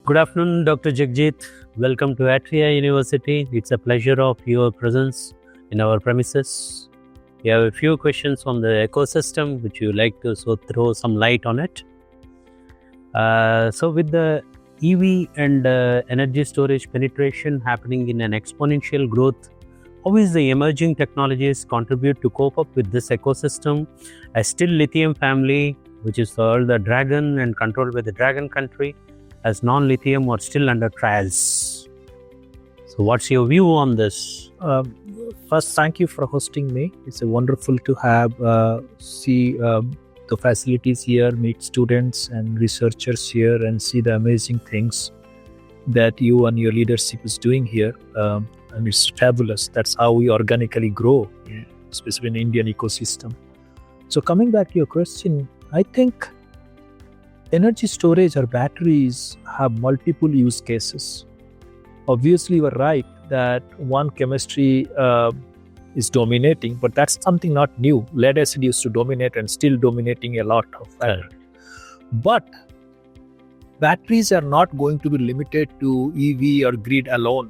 Good afternoon, Dr. Jagjit. Welcome to Atria University. It's a pleasure of your presence in our premises. We have a few questions on the ecosystem, which you like to throw some light on it. So with the EV and energy storage penetration happening in an exponential growth, how is the emerging technologies contribute to cope up with this ecosystem? As still lithium family, which is called the dragon and controlled by the dragon country, as non-lithium are still under trials. So what's your view on this? First, thank you for hosting me. It's wonderful to have see the facilities here, meet students and researchers here, and see the amazing things that you and your leadership is doing here. And it's fabulous. That's how we organically grow, especially in the Indian ecosystem. So coming back to your question, I think energy storage or batteries have multiple use cases. Obviously, you are right that one chemistry is dominating, but that's something not new. Lead acid used to dominate and still dominating a lot of that. But batteries are not going to be limited to EV or grid alone.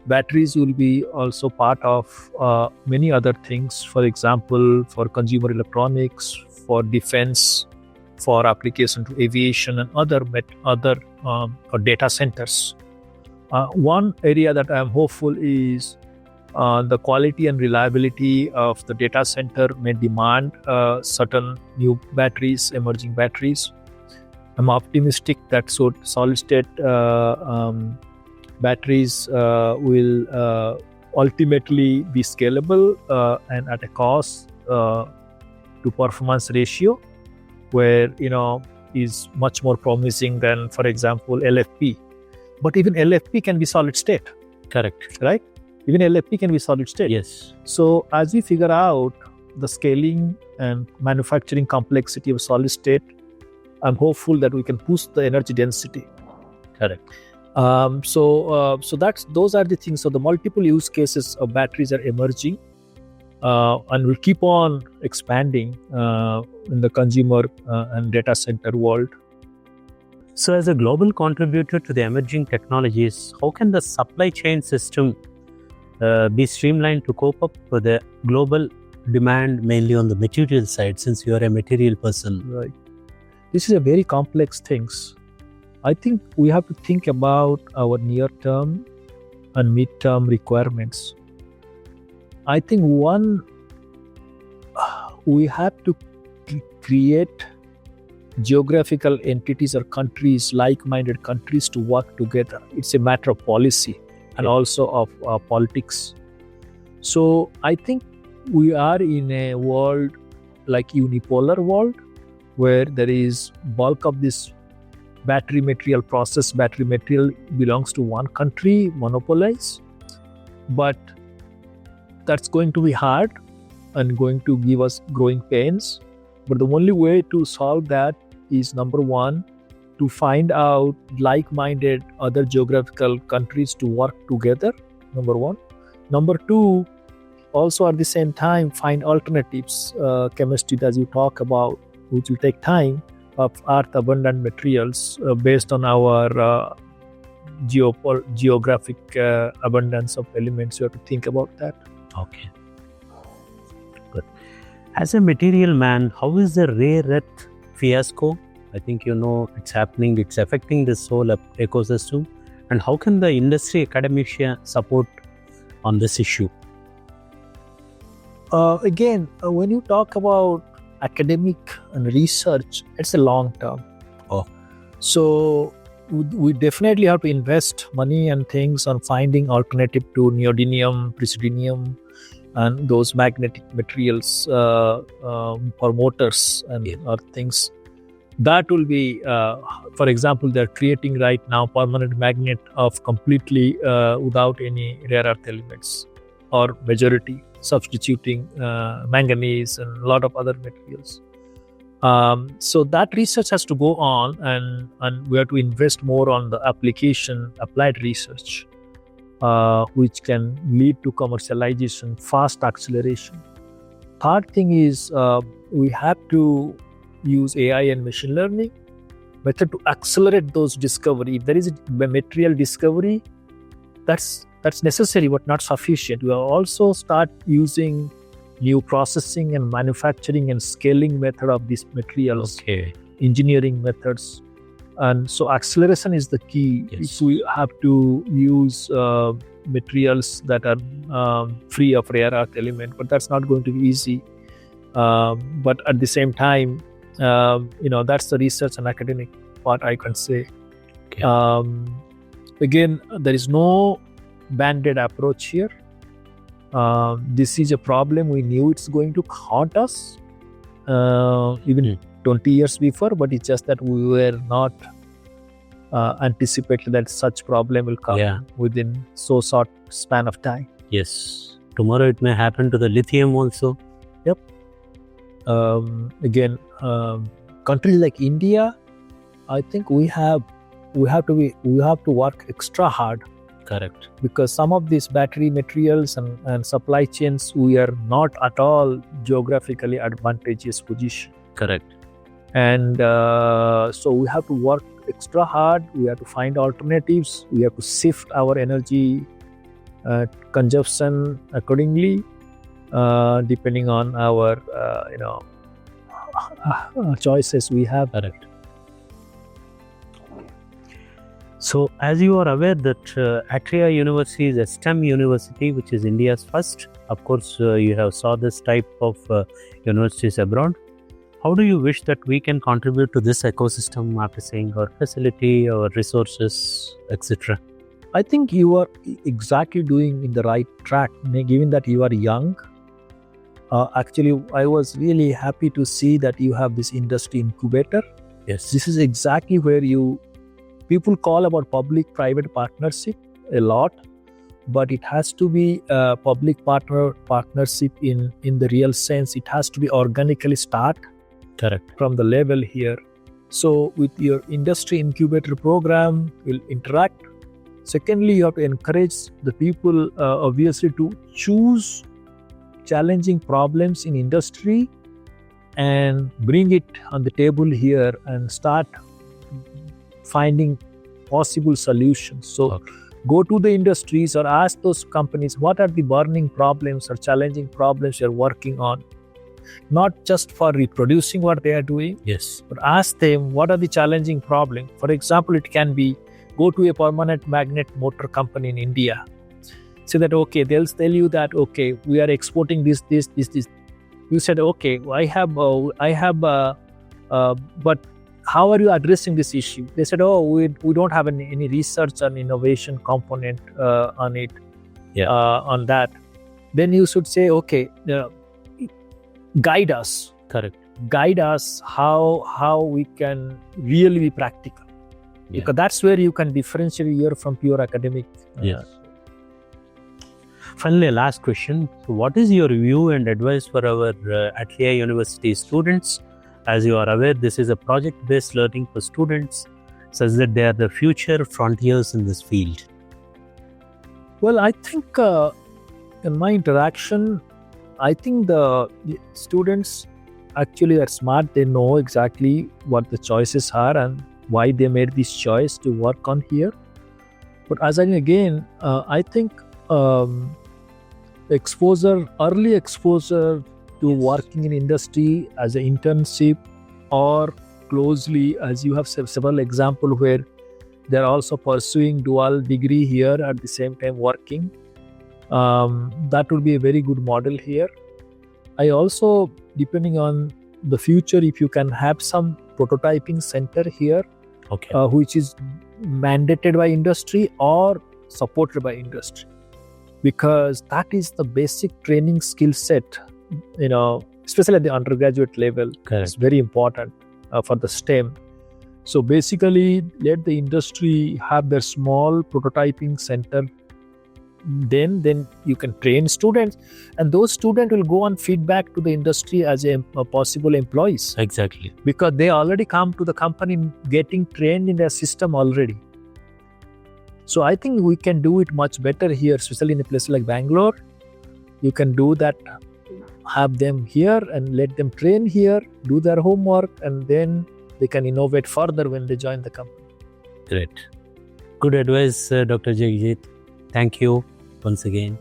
Batteries will be also part of many other things. For example, for consumer electronics, for defense, for application to aviation and other data centers. One area that I am hopeful is the quality and reliability of the data center may demand certain new batteries, emerging batteries. I'm optimistic that solid state batteries will ultimately be scalable and at a cost to performance ratio where is much more promising than, for example, LFP. But even LFP can be solid state. Correct. Right? Even LFP can be solid state. Yes. So as we figure out the scaling and manufacturing complexity of solid state, I'm hopeful that we can push the energy density. Correct. So those are the things. So the multiple use cases of batteries are emerging. And will keep on expanding in the consumer and data center world. So as a global contributor to the emerging technologies, how can the supply chain system be streamlined to cope up with the global demand, mainly on the material side, since you are a material person? Right. This is a very complex things. I think we have to think about our near-term and mid-term requirements. I think we have to create geographical entities or countries, like-minded countries to work together. It's a matter of policy and also of politics. So I think we are in a world like unipolar world where there is bulk of this battery material belongs to one country, monopolized. But that's going to be hard and going to give us growing pains. But the only way to solve that is, number one, to find out like-minded other geographical countries to work together, number one. Number two, also at the same time, find alternatives, chemistry as you talk about, which will take time, of earth-abundant materials based on our geographic abundance of elements. You have to think about that. Okay. Good. As a material man, how is the rare earth fiasco? I think it's happening, it's affecting this whole ecosystem. And how can the industry, academia support on this issue? Again, when you talk about academic and research, it's a long term. Oh. So we definitely have to invest money and things on finding alternative to neodymium, praseodymium, and those magnetic materials for motors and other things. That will be, for example, they're creating right now permanent magnet of completely without any rare earth elements or majority, substituting manganese and a lot of other materials. So that research has to go on, and we have to invest more on the applied research, which can lead to commercialization, fast acceleration. Third thing is we have to use AI and machine learning method to accelerate those discovery. If there is a material discovery, that's necessary but not sufficient. We will also start using new processing and manufacturing and scaling method of these materials, engineering methods. And so acceleration is the key. Yes. If we have to use materials that are free of rare earth element, but that's not going to be easy. But at the same time, that's the research and academic part, I can say. Again, there is no band-aid approach here. This is a problem we knew it's going to haunt us even 20 years before, but it's just that we were not anticipated that such problem will come within so short span of time. Yes. Tomorrow it may happen to the lithium also. Yep. Again, countries like India, I think we have to work extra hard. Correct. Because some of these battery materials and supply chains, we are not at all geographically advantageous position. Correct. And so we have to work extra hard. We have to find alternatives. We have to shift our energy consumption accordingly, depending on our choices we have. Correct. So, as you are aware that Atria University is a STEM university, which is India's first. Of course, you have saw this type of universities abroad. How do you wish that we can contribute to this ecosystem after seeing our facility, our resources, etc.? I think you are exactly doing in the right track, given that you are young. Actually, I was really happy to see that you have this industry incubator. Yes. This is exactly where people call about public-private partnership a lot, but it has to be a public-partnership in the real sense. It has to be organically start. Correct. From the level here. So with your industry incubator program, will interact. Secondly, you have to encourage the people obviously to choose challenging problems in industry and bring it on the table here and start finding possible solutions. So go to the industries or ask those companies, what are the burning problems or challenging problems you're working on? Not just for reproducing what they are doing, but ask them what are the challenging problems. For example, it can be go to a permanent magnet motor company in India. Say that, okay, they'll tell you that, okay, we are exporting this. You said, okay, but how are you addressing this issue? They said, oh, we don't have any research and innovation component on it, on that. Then you should say, okay, guide us. Correct. Guide us how we can really be practical. Because that's where you can differentiate here from pure academic. Finally, last question. So what is your view and advice for our Atria University students? As you are aware, this is a project-based learning for students, such that they are the future frontiers in this field. Well, I think in my interaction, I think the students actually are smart. They know exactly what the choices are and why they made this choice to work on here. But as I think early exposure to working in industry as an internship or closely, as you have several examples where they're also pursuing dual degree here at the same time working. That would be a very good model here. I also, depending on the future, if you can have some prototyping center here, which is mandated by industry or supported by industry, because that is the basic training skill set, especially at the undergraduate level. It's very important for the STEM. So basically, let the industry have their small prototyping center. Then you can train students, and those students will go on feedback to the industry as a possible employees. Exactly. Because they already come to the company getting trained in their system already. So I think we can do it much better here, especially in a place like Bangalore. You can do that, have them here and let them train here, do their homework, and then they can innovate further when they join the company. Great. Good advice, Dr. Jagjit. Thank you once again.